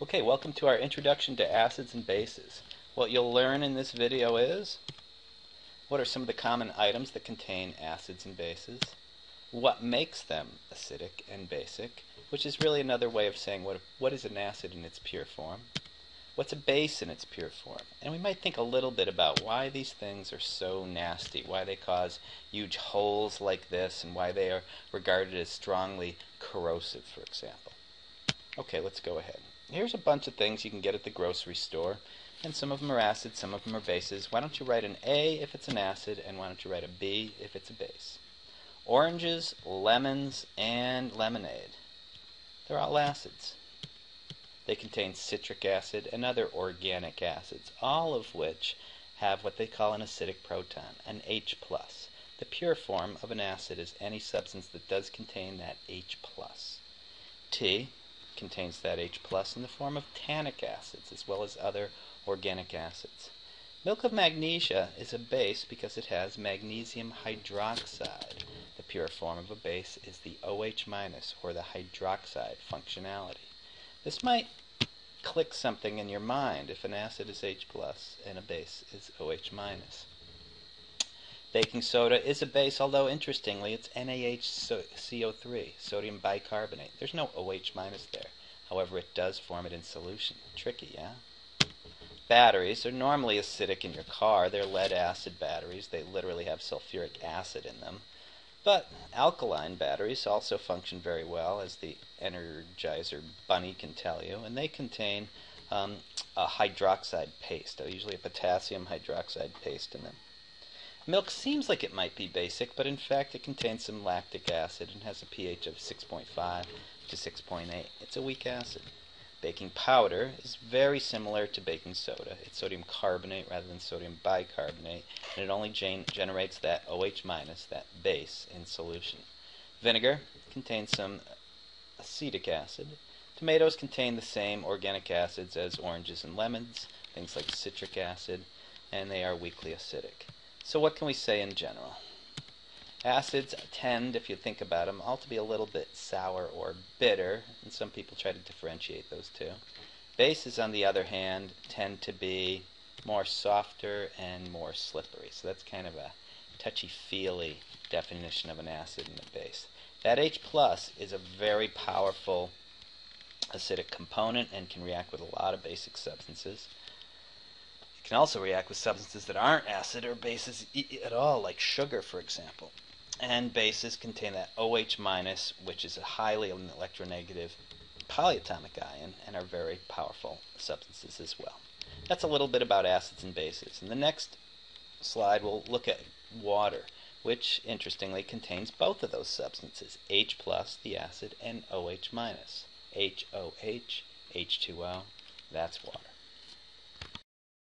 Okay, welcome to our introduction to acids and bases. What you'll learn in this video is what are some of the common items that contain acids and bases, what makes them acidic and basic, which is really another way of saying what is an acid in its pure form, what's a base in its pure form, and we might think a little bit about why these things are so nasty, why they cause huge holes like this, and why they are regarded as strongly corrosive, for example. Okay, let's go ahead. Here's a bunch of things you can get at the grocery store, and some of them are acids, some of them are bases. Why don't you write an A if it's an acid, and why don't you write a B if it's a base? Oranges, lemons, and lemonade. They're all acids. They contain citric acid and other organic acids, all of which have what they call an acidic proton, an H+. The pure form of an acid is any substance that does contain that H+. Tea contains that H+ in the form of tannic acids as well as other organic acids. Milk of magnesia is a base because it has magnesium hydroxide. The pure form of a base is the OH- or the hydroxide functionality. This might click something in your mind if an acid is H+ and a base is OH-. Baking soda is a base, although interestingly it's NaHCO3, sodium bicarbonate. There's no OH- there. However, it does form it in solution. Tricky, yeah? Batteries are normally acidic in your car. They're lead-acid batteries. They literally have sulfuric acid in them. But alkaline batteries also function very well, as the Energizer Bunny can tell you, and they contain a hydroxide paste, usually a potassium hydroxide paste in them. Milk seems like it might be basic, but in fact it contains some lactic acid and has a pH of 6.5 to 6.8. It's a weak acid. Baking powder is very similar to baking soda. It's sodium carbonate rather than sodium bicarbonate, and it only generates that OH-, that base, in solution. Vinegar contains some acetic acid. Tomatoes contain the same organic acids as oranges and lemons, things like citric acid, and they are weakly acidic. So what can we say in general? Acids tend, if you think about them, all to be a little bit sour or bitter, and some people try to differentiate those two. Bases, on the other hand, tend to be more softer and more slippery. So that's kind of a touchy-feely definition of an acid and a base. That H+ is a very powerful acidic component and can react with a lot of basic substances. It can also react with substances that aren't acid or bases at all, like sugar, for example. And bases contain that OH-, which is a highly electronegative polyatomic ion, and are very powerful substances as well. That's a little bit about acids and bases. In the next slide, we'll look at water, which, interestingly, contains both of those substances, H+, the acid, and OH-. HOH, H2O, that's water.